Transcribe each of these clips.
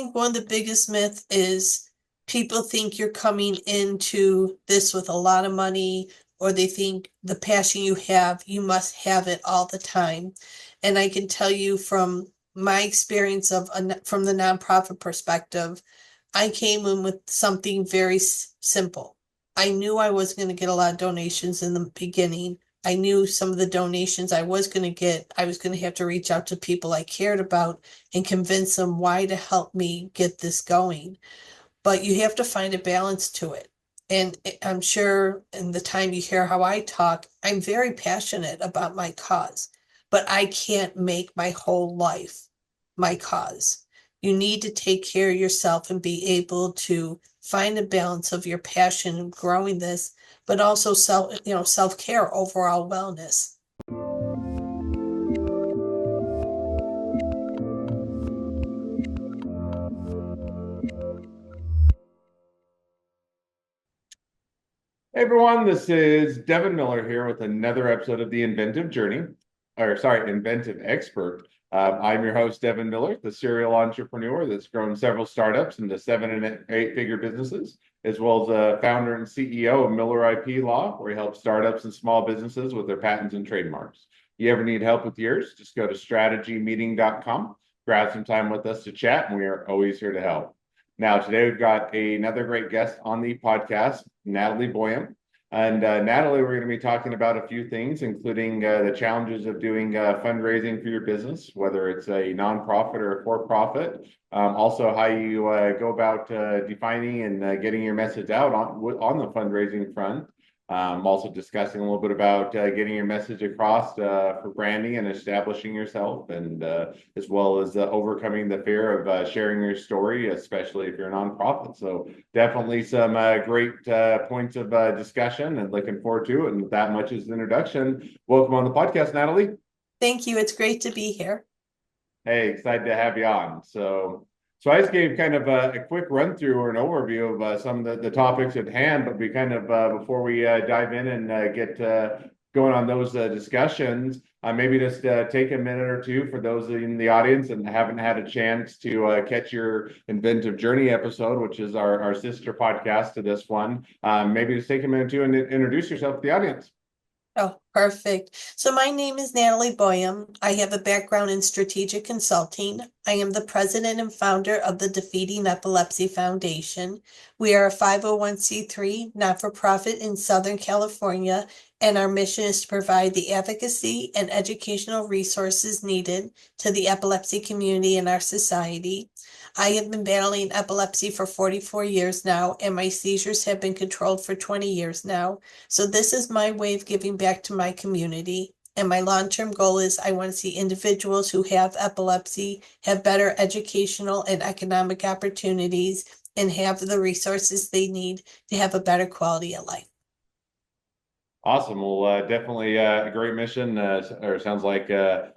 think one of the biggest myths is people think you're coming into this with a lot of money, or they think the passion you have, you must have it all the time. And I can tell you from my experience from the nonprofit perspective, I came in with something very simple. I knew I was going to get a lot of donations in the beginning. I knew some of the donations I was going to get, I was going to have to reach out to people I cared about and convince them why to help me get this going. But you have to find a balance to it. And I'm sure in the time you hear how I talk, I'm very passionate about my cause, but I can't make my whole life my cause. You need to take care of yourself and be able to find a balance of your passion in growing this, but also self-care, overall wellness. Hey everyone, this is Devin Miller here with another episode of The Inventive Journey, or sorry, Inventive Expert. I'm your host, Devin Miller, the serial entrepreneur that's grown several startups into 7 and 8 figure businesses, as well as a founder and CEO of Miller IP Law, where he helps startups and small businesses with their patents and trademarks. You ever need help with yours, just go to strategymeeting.com, grab some time with us to chat, and we are always here to help. Now, today we've got another great guest on the podcast, Natalie Boehm. And Natalie, we're going to be talking about a few things, including the challenges of doing fundraising for your business, whether it's a nonprofit or a for-profit. Also, how you go about defining and getting your message out on the fundraising front. Also discussing a little bit about getting your message across for branding and establishing yourself, and as well as overcoming the fear of sharing your story, especially if you're a nonprofit. So definitely some great points of discussion, and looking forward to it. And with that much as an introduction, welcome on the podcast, Natalie. Thank you. It's great to be here. Hey, excited to have you on. So I just gave kind of a quick run through or an overview of some of the topics at hand, but we kind of before we dive in and get going on those discussions, maybe just take a minute or two for those in the audience and haven't had a chance to catch your Inventive Journey episode, which is our sister podcast to this one. Maybe just take a minute or two and introduce yourself to the audience. Oh, perfect. So my name is Natalie Boehm. I have a background in strategic consulting. I am the president and founder of the Defeating Epilepsy Foundation. We are a 501c3 not-for-profit in Southern California, and our mission is to provide the advocacy and educational resources needed to the epilepsy community in our society. I have been battling epilepsy for 44 years now, and my seizures have been controlled for 20 years now. So this is my way of giving back to my community. And my long-term goal is I want to see individuals who have epilepsy have better educational and economic opportunities and have the resources they need to have a better quality of life. Awesome. Well, definitely a great mission, or sounds like a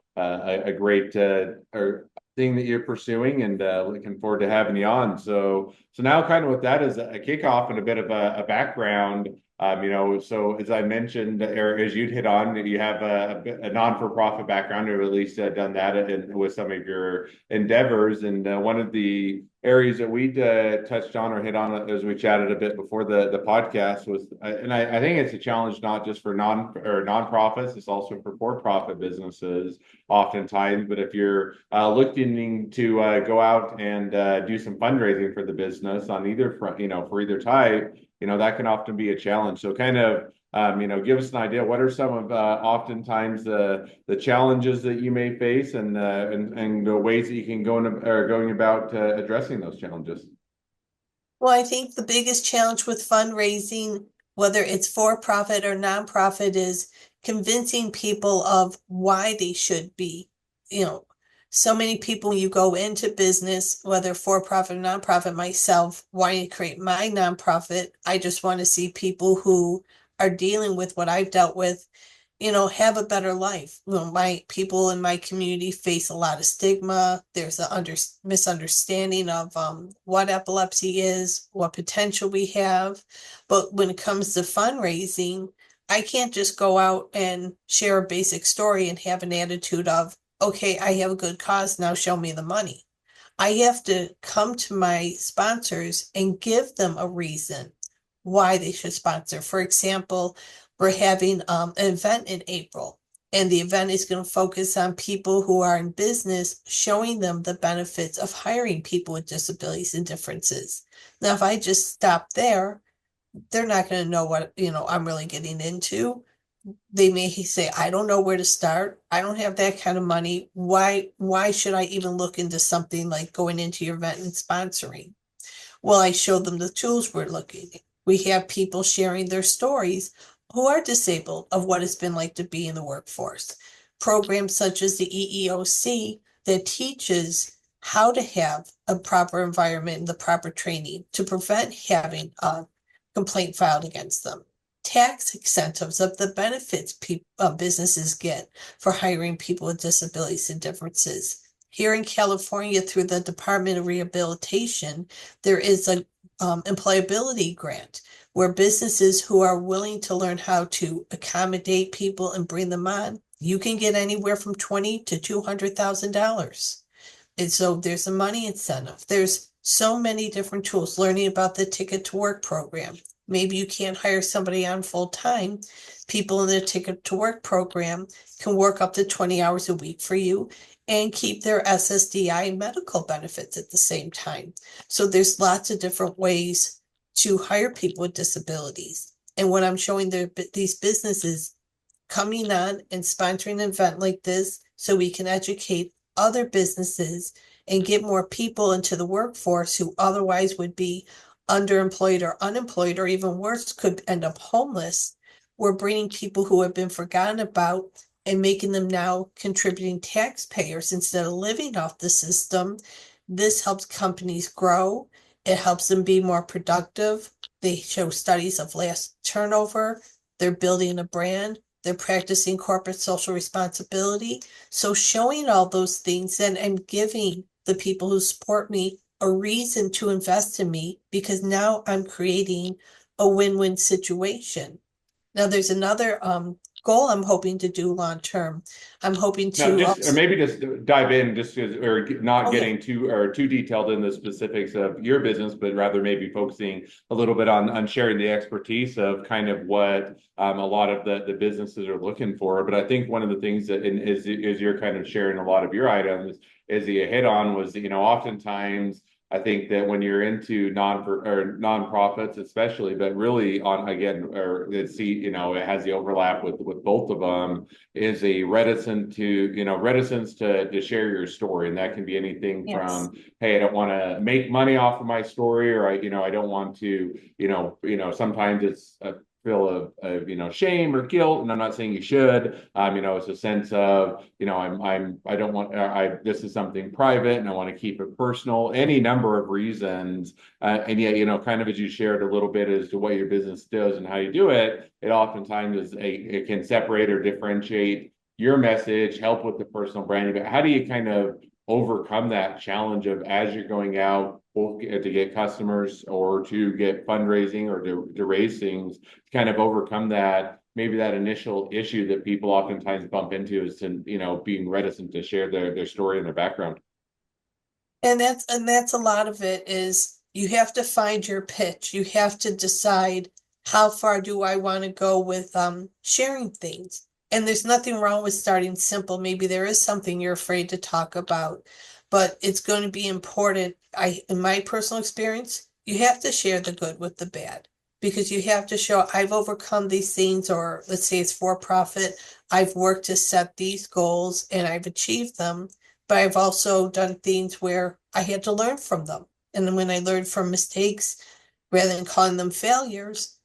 great or thing that you're pursuing, and looking forward to having you on. So now, kind of with that as a kickoff and a bit of a background, so as I mentioned, or as you'd hit on, you have a non-for-profit background, or at least done that with some of your endeavors. And one of the areas that we touched on or hit on as we chatted a bit before the podcast was, and I think it's a challenge not just for nonprofits, it's also for profit businesses oftentimes. But if you're looking to go out and do some fundraising for the business on either front, for either type, that can often be a challenge. So kind of, give us an idea. What are some of oftentimes the challenges that you may face, and the ways that you can going about addressing those challenges? Well, I think the biggest challenge with fundraising, whether it's for profit or nonprofit, is convincing people of why they should be. You know, so many people, you go into business, whether for profit or nonprofit, myself, why to create my nonprofit. I just want to see people who are dealing with what I've dealt with, have a better life. My people in my community face a lot of stigma. There's a misunderstanding of what epilepsy is, what potential we have. But when it comes to fundraising, I can't just go out and share a basic story and have an attitude of, okay, I have a good cause, now show me the money. I have to come to my sponsors and give them a reason why they should sponsor. For example, we're having an event in April, and the event is going to focus on people who are in business, showing them the benefits of hiring people with disabilities and differences. Now, if I just stop there, they're not going to know what, I'm really getting into. They may say, I don't know where to start. I don't have that kind of money. Why should I even look into something like going into your event and sponsoring? Well, I show them the tools we're looking at. We have people sharing their stories who are disabled of what it's been like to be in the workforce. Programs such as the EEOC that teaches how to have a proper environment and the proper training to prevent having a complaint filed against them. Tax incentives of the benefits businesses get for hiring people with disabilities and differences. Here in California, through the Department of Rehabilitation, there is a employability grant where businesses who are willing to learn how to accommodate people and bring them on, you can get anywhere from 20 to $200,000. And so there's a money incentive. There's so many different tools, learning about the Ticket to Work program. Maybe you can't hire somebody on full time. People in the Ticket to Work program can work up to 20 hours a week for you and keep their SSDI and medical benefits at the same time. So there's lots of different ways to hire people with disabilities. And when I'm showing these businesses coming on and sponsoring an event like this so we can educate other businesses and get more people into the workforce who otherwise would be underemployed or unemployed, or even worse, could end up homeless. We're bringing people who have been forgotten about and making them now contributing taxpayers instead of living off the system. This helps companies grow. It helps them be more productive. They show studies of less turnover. They're building a brand. They're practicing corporate social responsibility. So showing all those things and giving the people who support me a reason to invest in me, because now I'm creating a win-win situation. Now there's another goal I'm hoping to do long term. I'm hoping No, to just or also, maybe just dive in, just or not oh yeah, getting too detailed in the specifics of your business, but rather maybe focusing a little bit on sharing the expertise of kind of what a lot of the businesses are looking for. But I think one of the things that is you're kind of sharing a lot of your items is that you hit on was that, oftentimes I think that when you're into nonprofits, especially, but really on again, or it has the overlap with both of them, is a reticence to share your story, and that can be anything yes. from, hey, I don't want to make money off of my story, or I don't want to, sometimes it's a feel of shame or guilt, and I'm not saying you should. It's a sense of, I don't want, this is something private and I want to keep it personal, any number of reasons. And yet, kind of as you shared a little bit as to what your business does and how you do it, it oftentimes it can separate or differentiate your message, help with the personal branding. But how do you kind of overcome that challenge of, as you're going out both to get customers or to get fundraising or to raise things, to kind of overcome that, maybe that initial issue that people oftentimes bump into is to, being reticent to share their story and their background? And that's a lot of it is you have to find your pitch. You have to decide how far do I want to go with sharing things. And there's nothing wrong with starting simple. Maybe there is something you're afraid to talk about, but it's going to be important. In my personal experience, you have to share the good with the bad, because you have to show I've overcome these things, or let's say it's for profit. I've worked to set these goals and I've achieved them, but I've also done things where I had to learn from them. And then when I learned from mistakes, rather than calling them failures,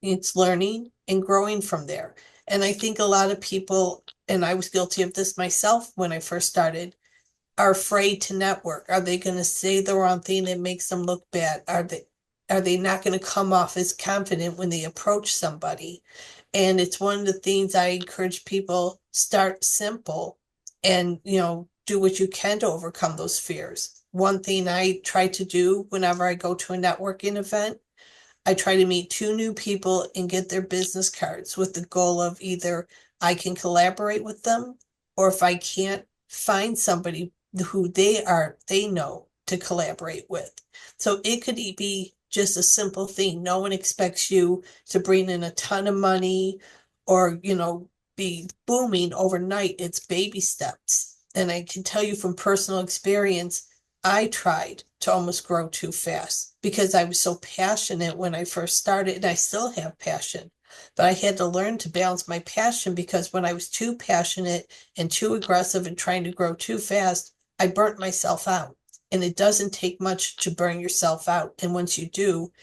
it's learning and growing from there. And I think a lot of people, and I was guilty of this myself when I first started, are afraid to network. Are they going to say the wrong thing that makes them look bad? Are they not going to come off as confident when they approach somebody? And it's one of the things I encourage people, start simple and, do what you can to overcome those fears. One thing I try to do whenever I go to a networking event, I try to meet two new people and get their business cards with the goal of either I can collaborate with them, or if I can't, find somebody who they know to collaborate with. So it could be just a simple thing. No one expects you to bring in a ton of money or, be booming overnight. It's baby steps. And I can tell you from personal experience, I tried to almost grow too fast because I was so passionate when I first started, and I still have passion. But I had to learn to balance my passion because when I was too passionate and too aggressive and trying to grow too fast, I burnt myself out. And it doesn't take much to burn yourself out. And once you do,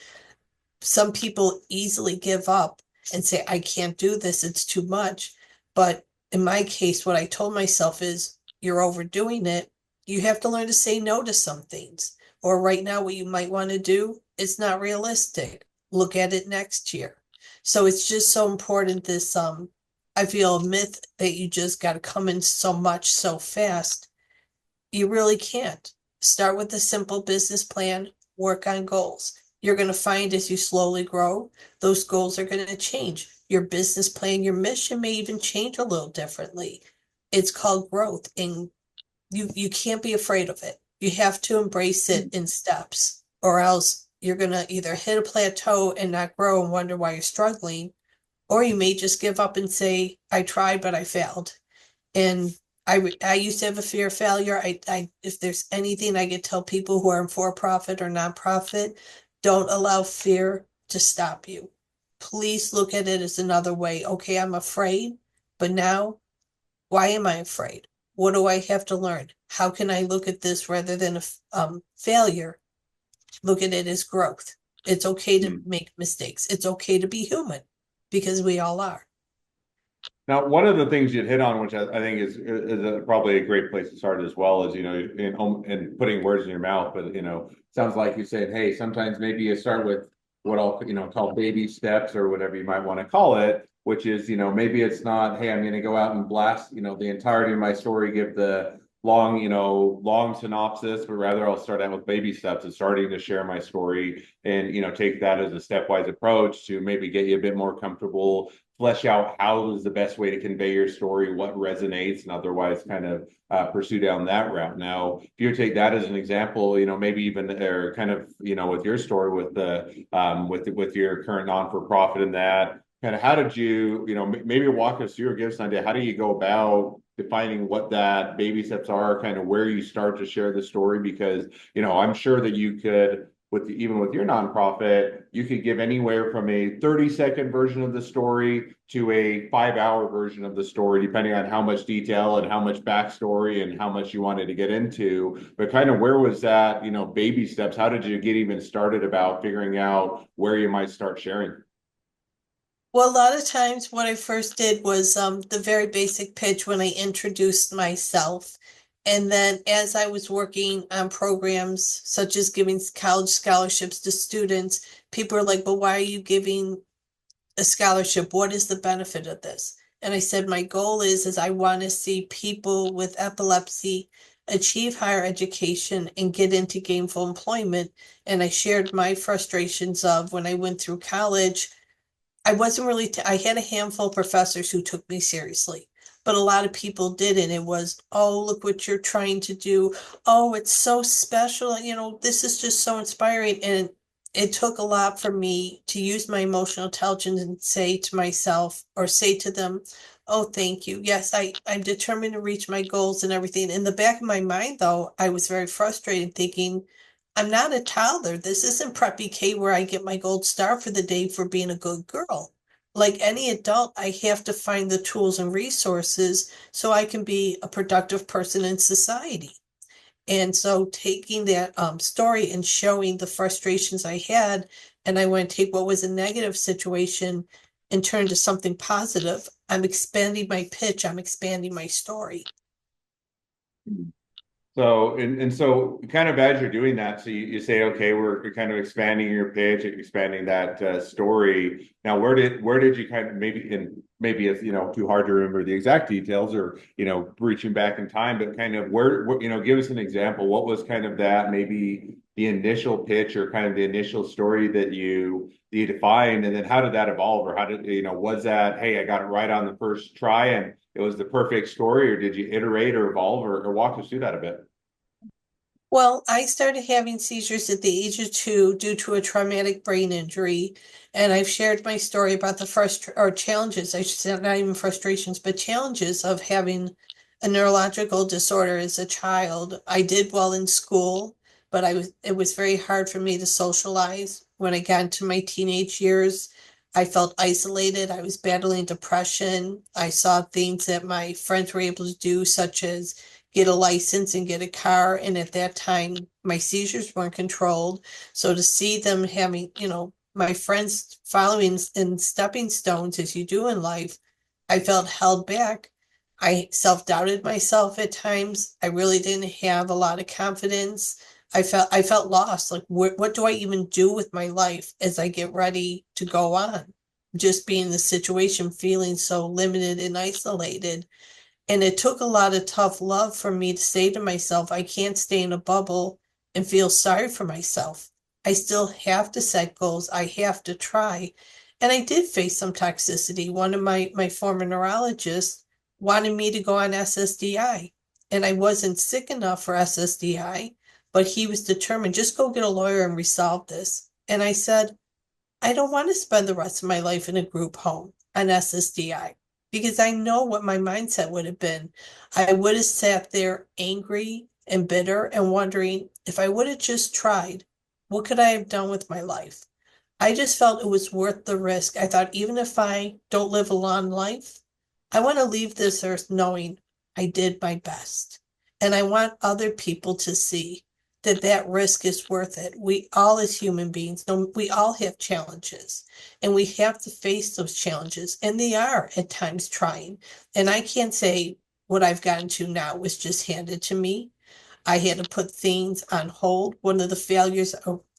some people easily give up and say, I can't do this, it's too much. But in my case, what I told myself is, you're overdoing it. You have to learn to say no to some things. Or right now, what you might want to do, it's not realistic. Look at it next year. So it's just so important. I feel a myth that you just got to come in so much so fast. You really can't. Start with a simple business plan, work on goals. You're going to find as you slowly grow, those goals are going to change. Your business plan, your mission may even change a little differently. It's called growth, and you can't be afraid of it. You have to embrace it in steps, or else you're going to either hit a plateau and not grow and wonder why you're struggling, or you may just give up and say, I tried, but I failed. And I used to have a fear of failure. If there's anything I could tell people who are in for-profit or nonprofit, don't allow fear to stop you. Please look at it as another way. Okay, I'm afraid, but now, why am I afraid? What do I have to learn? How can I look at this rather than a failure? Look at it as growth. It's okay to Hmm. make mistakes. It's okay to be human because we all are. Now, one of the things you'd hit on, which I think is probably a great place to start as well, is in putting words in your mouth. But sounds like you said, hey, sometimes maybe you start with what I'll call baby steps or whatever you might want to call it, which is maybe it's not, hey, I'm going to go out and blast the entirety of my story, give the long synopsis, but rather I'll start out with baby steps and starting to share my story and take that as a stepwise approach to maybe get you a bit more comfortable, flesh out how is the best way to convey your story, what resonates, and otherwise kind of pursue down that route. Now, if you take that as an example, maybe even or kind of with your story with the with your current non-for-profit and that kind of how did you maybe walk us through or give us an idea how do you go about defining what that baby steps are, kind of where you start to share the story, because I'm sure that you could even with your nonprofit, you could give anywhere from a 30-second version of the story to a 5-hour version of the story, depending on how much detail and how much backstory and how much you wanted to get into. But kind of where was that, baby steps? How did you get even started about figuring out where you might start sharing? Well, a lot of times what I first did was the very basic pitch when I introduced myself. And then as I was working on programs such as giving college scholarships to students, people are like, but why are you giving a scholarship? What is the benefit of this? And I said, my goal is I want to see people with epilepsy achieve higher education and get into gainful employment. And I shared my frustrations of when I went through college. I wasn't really, I had a handful of professors who took me seriously, but a lot of people didn't. It was, oh, look what you're trying to do. Oh, it's so special. This is just so inspiring. And it took a lot for me to use my emotional intelligence and say to myself or say to them, oh, thank you. Yes, I'm determined to reach my goals and everything. In the back of my mind, though, I was very frustrated thinking, I'm not a toddler. This isn't preppy K where I get my gold star for the day for being a good girl. Like any adult, I have to find the tools and resources so I can be a productive person in society. And so taking that story and showing the frustrations I had, and I want to take what was a negative situation and turn to something positive. I'm expanding my pitch. I'm expanding my story. So and so kind of as you're doing that, so you say, okay, we're kind of expanding your pitch, expanding that story. Now, where did you kind of maybe it's too hard to remember the exact details or reaching back in time, but kind of where give us an example. What was kind of that maybe the initial pitch or kind of the initial story that you defined, and then how did that evolve, or how did was that, hey, I got it right on the first try and it was the perfect story, or did you iterate or evolve, or walk us through that a bit? Well, I started having seizures at the age of 2 due to a traumatic brain injury. And I've shared my story about the or challenges, I should say, not even frustrations, but challenges of having a neurological disorder as a child. I did well in school, but it was very hard for me to socialize. When I got into my teenage years, I felt isolated. I was battling depression. I saw things that my friends were able to do, such as get a license and get a car. And at that time, my seizures weren't controlled. So to see them having, my friends following in stepping stones as you do in life, I felt held back. I self-doubted myself at times. I really didn't have a lot of confidence. I felt lost. Like what do I even do with my life as I get ready to go on? Just being in the situation, feeling so limited and isolated. And it took a lot of tough love for me to say to myself, I can't stay in a bubble and feel sorry for myself. I still have to set goals. I have to try. And I did face some toxicity. One of my former neurologists wanted me to go on SSDI. And I wasn't sick enough for SSDI, but he was determined, just go get a lawyer and resolve this. And I said, I don't want to spend the rest of my life in a group home on SSDI because I know what my mindset would have been. I would have sat there angry and bitter and wondering if I would have just tried, what could I have done with my life? I just felt it was worth the risk. I thought even if I don't live a long life, I want to leave this earth knowing I did my best. And I want other people to see that that risk is worth it. We all, as human beings, we all have challenges and we have to face those challenges. And they are at times trying. And I can't say what I've gotten to now was just handed to me. I had to put things on hold. One of the failures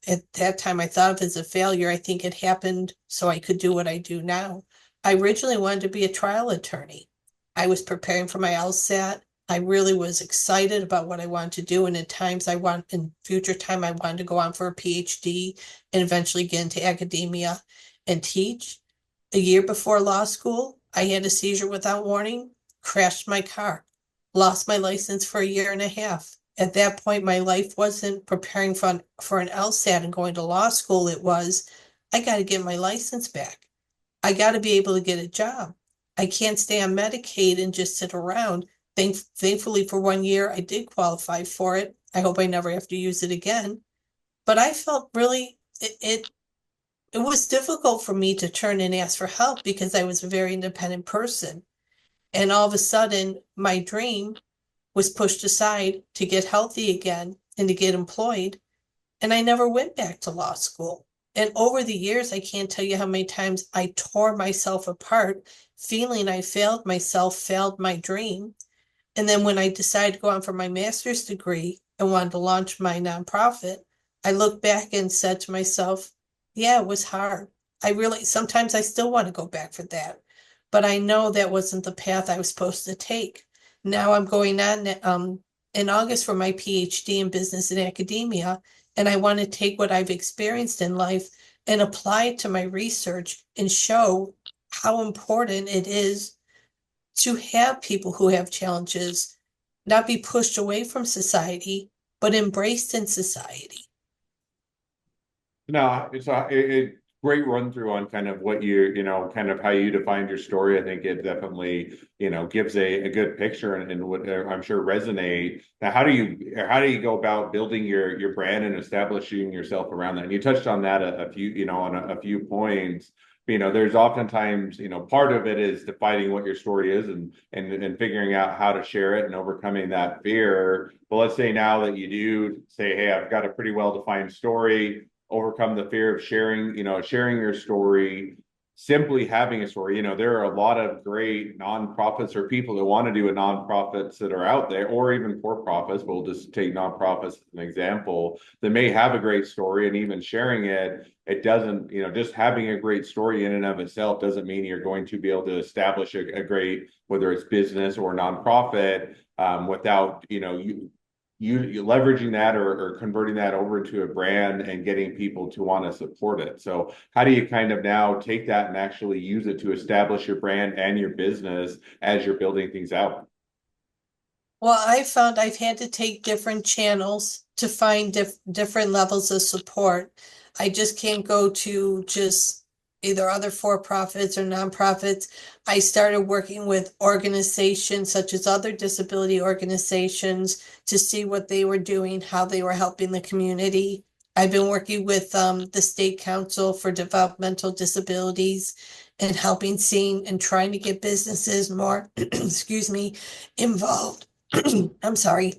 at that time I thought of as a failure, I think it happened so I could do what I do now. I originally wanted to be a trial attorney. I was preparing for my LSAT. I really was excited about what I wanted to do. And at times in future time, I wanted to go on for a PhD and eventually get into academia and teach. A year before law school, I had a seizure without warning, crashed my car, lost my license for a year and a half. At that point, my life wasn't preparing for an LSAT and going to law school. It was, I got to get my license back. I got to be able to get a job. I can't stay on Medicaid and just sit around. Thankfully, for 1 year, I did qualify for it. I hope I never have to use it again. But I felt really, it was difficult for me to turn and ask for help because I was a very independent person. And all of a sudden, my dream was pushed aside to get healthy again and to get employed. And I never went back to law school. And over the years, I can't tell you how many times I tore myself apart, feeling I failed myself, failed my dream. And then when I decided to go on for my master's degree and wanted to launch my nonprofit, I looked back and said to myself, yeah, it was hard. Sometimes I still want to go back for that, but I know that wasn't the path I was supposed to take. Now I'm going on in August for my PhD in business and academia, and I want to take what I've experienced in life and apply it to my research and show how important it is to have people who have challenges not be pushed away from society, but embraced in society. No, it's a great run through on kind of what kind of how you defined your story. I think it definitely, gives a good picture and would I'm sure resonate. Now, how do you go about building your brand and establishing yourself around that? And you touched on that a few, on a few points. There's oftentimes, part of it is defining what your story is and figuring out how to share it and overcoming that fear. But let's say now that you do say, hey, I've got a pretty well defined story, overcome the fear of sharing your story, simply having a story. There are a lot of great nonprofits or people that want to do a nonprofits that are out there, or even for profits. We'll just take nonprofits as an example that may have a great story, and even sharing it doesn't, just having a great story in and of itself doesn't mean you're going to be able to establish a great, whether it's business or nonprofit, without, you leveraging that or converting that over into a brand and getting people to want to support it. So how do you kind of now take that and actually use it to establish your brand and your business as you're building things out? Well, I found I've had to take different channels to find different levels of support. I just can't go to just either other for-profits or nonprofits. I started working with organizations such as other disability organizations to see what they were doing, how they were helping the community. I've been working with the State Council for Developmental Disabilities and helping seeing and trying to get businesses more, excuse me, involved. I'm sorry,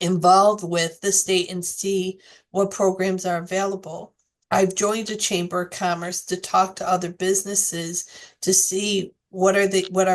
involved with the state and see what programs are available. I've joined a chamber of commerce to talk to other businesses to see what are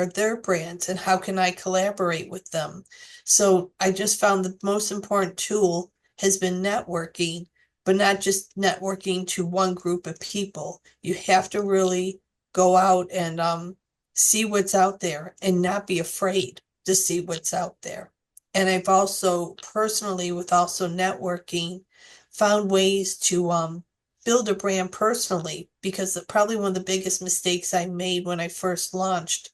their brands and how can I collaborate with them. So I just found the most important tool has been networking, but not just networking to one group of people. You have to really go out and see what's out there and not be afraid to see what's out there. And I've also personally, with also networking, found ways to build a brand personally because probably one of the biggest mistakes I made when I first launched,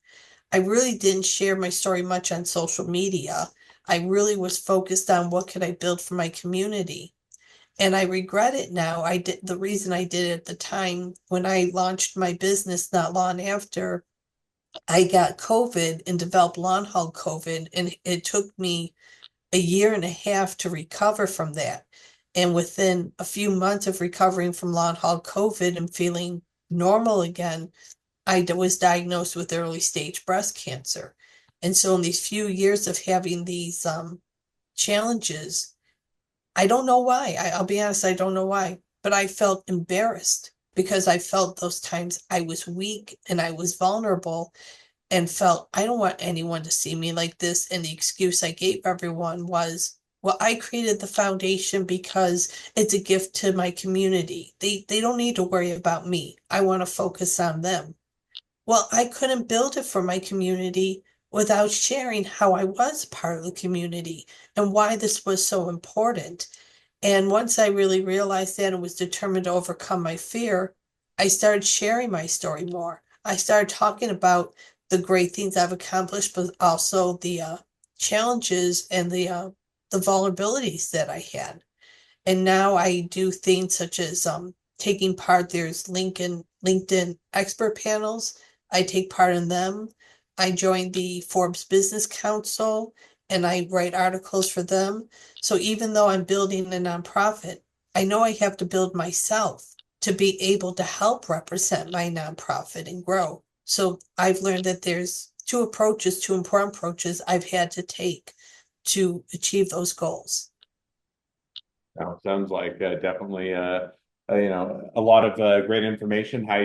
I really didn't share my story much on social media. I really was focused on what could I build for my community. And I regret it now. I did the reason I did it at the time when I launched my business not long after I got COVID and developed long haul COVID, and it took me a year and a half to recover from that. And within a few months of recovering from long haul COVID and feeling normal again, was diagnosed with early stage breast cancer. And so, in these few years of having these challenges, I don't know why. I'll be honest, I don't know why, but I felt embarrassed because I felt those times I was weak and I was vulnerable and felt I don't want anyone to see me like this. And the excuse I gave everyone was, well, I created the foundation because it's a gift to my community. They don't need to worry about me. I want to focus on them. Well, I couldn't build it for my community without sharing how I was part of the community and why this was so important. And once I really realized that and was determined to overcome my fear, I started sharing my story more. I started talking about the great things I've accomplished, but also the challenges and the vulnerabilities that I had. And now I do things such as taking part. There's LinkedIn expert panels. I take part in them. I joined the Forbes Business Council and I write articles for them. So even though I'm building a nonprofit, I know I have to build myself to be able to help represent my nonprofit and grow. So I've learned that there's two approaches, two important approaches I've had to take to achieve those goals. Now, sounds like definitely a lot of great information how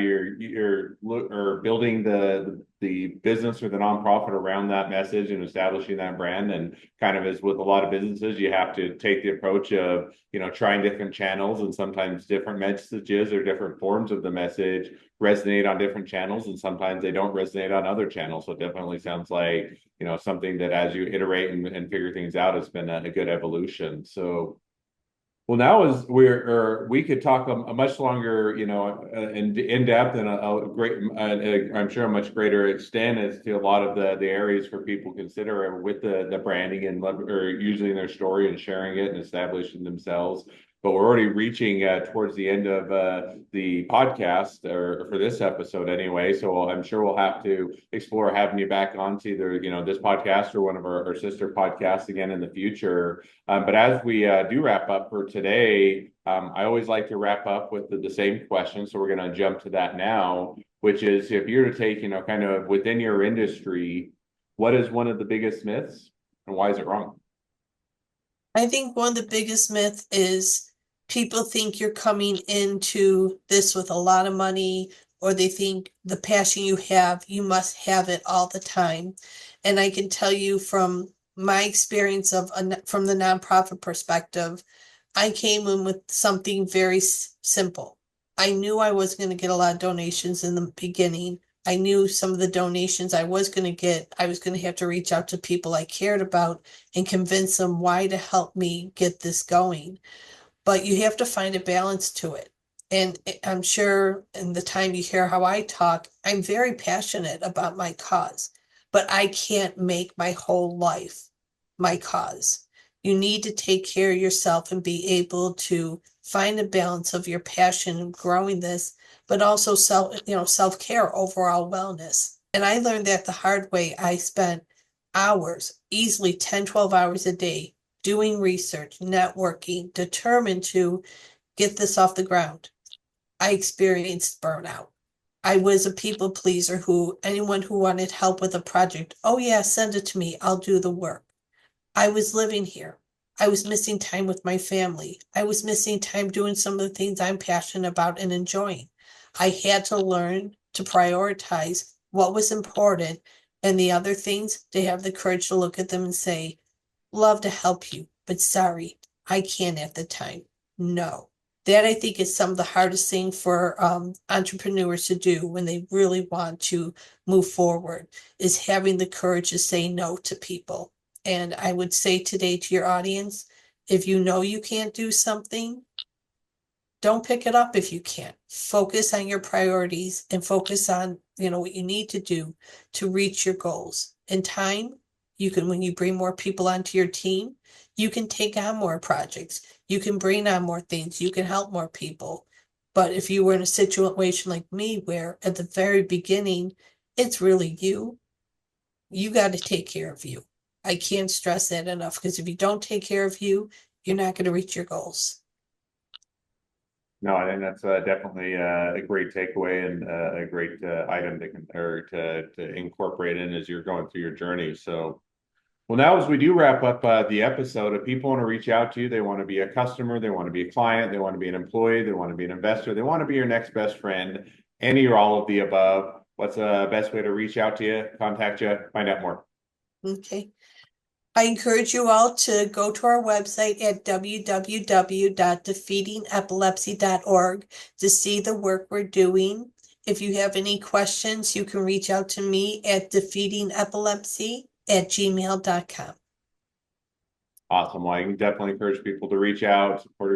or building the business or the nonprofit around that message and establishing that brand. And kind of as with a lot of businesses, you have to take the approach of trying different channels, and sometimes different messages or different forms of the message resonate on different channels, and sometimes they don't resonate on other channels. So it definitely sounds like something that as you iterate and figure things out, it's been a good evolution. So well, now is or we could talk a much longer, in depth and a great, I'm sure a much greater extent as to a lot of the areas for people to consider with the branding and or using their story and sharing it and establishing themselves. But we're already reaching towards the end of the podcast, or for this episode anyway. So I'm sure we'll have to explore having you back on to either this podcast or one of our sister podcasts again in the future. But as we do wrap up for today, I always like to wrap up with the same question. So we're going to jump to that now, which is if you're to take, kind of within your industry, what is one of the biggest myths and why is it wrong? I think one of the biggest myths is people think you're coming into this with a lot of money, or they think the passion you have, you must have it all the time. And I can tell you from my experience from the nonprofit perspective, I came in with something very simple. I knew I was going to get a lot of donations in the beginning. I knew some of the donations I was going to get, I was going to have to reach out to people I cared about and convince them why to help me get this going. But you have to find a balance to it. And I'm sure in the time you hear how I talk, I'm very passionate about my cause, but I can't make my whole life my cause. You need to take care of yourself and be able to find a balance of your passion and growing this, but also self-care, overall wellness. And I learned that the hard way. I spent hours, easily 10, 12 hours a day, doing research, networking, determined to get this off the ground. I experienced burnout. I was a people pleaser who anyone who wanted help with a project, oh yeah, send it to me, I'll do the work. I was living here. I was missing time with my family. I was missing time doing some of the things I'm passionate about and enjoying. I had to learn to prioritize what was important and the other things, to have the courage to look at them and say, love to help you, but sorry, I can't at the time. No. That I think is some of the hardest thing for entrepreneurs to do when they really want to move forward, is having the courage to say no to people. And I would say today to your audience, if you know you can't do something, don't pick it up if you can't. Focus on your priorities and focus on, what you need to do to reach your goals. In time, when you bring more people onto your team, you can take on more projects. You can bring on more things. You can help more people. But if you were in a situation like me, where at the very beginning, it's really you got to take care of you. I can't stress that enough, because if you don't take care of you, you're not going to reach your goals. No, I think that's definitely a great takeaway and a great item to incorporate in as you're going through your journey. So, well, now as we do wrap up the episode, if people want to reach out to you, they want to be a customer, they want to be a client, they want to be an employee, they want to be an investor, they want to be your next best friend, any or all of the above. What's the best way to reach out to you, contact you, find out more? Okay. I encourage you all to go to our website at www.defeatingepilepsy.org to see the work we're doing. If you have any questions, you can reach out to me at defeatingepilepsy@gmail.com. Awesome. Well, I can definitely encourage people to reach out, support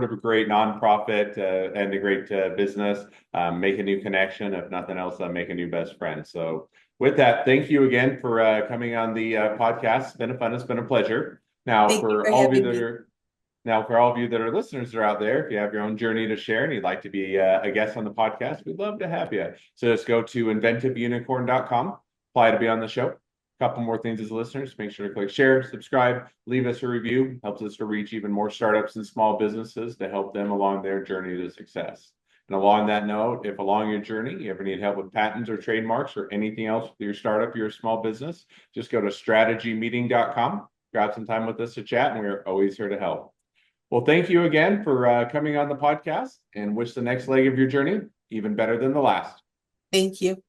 of a great nonprofit and a great business, make a new connection. If nothing else, make a new best friend. So, with that, thank you again for coming on the podcast. It's been fun. It's been a pleasure. Thank you for having me. Now, for all of you that are listeners that are out there, if you have your own journey to share and you'd like to be a guest on the podcast, we'd love to have you. So just go to inventiveunicorn.com, apply to be on the show. Couple more things as listeners. Make sure to click share, subscribe, leave us a review. Helps us to reach even more startups and small businesses to help them along their journey to success. And along that note, if along your journey you ever need help with patents or trademarks or anything else with your startup, your small business, just go to strategymeeting.com, grab some time with us to chat, and we're always here to help. Well, thank you again for coming on the podcast, and wish the next leg of your journey even better than the last. Thank you.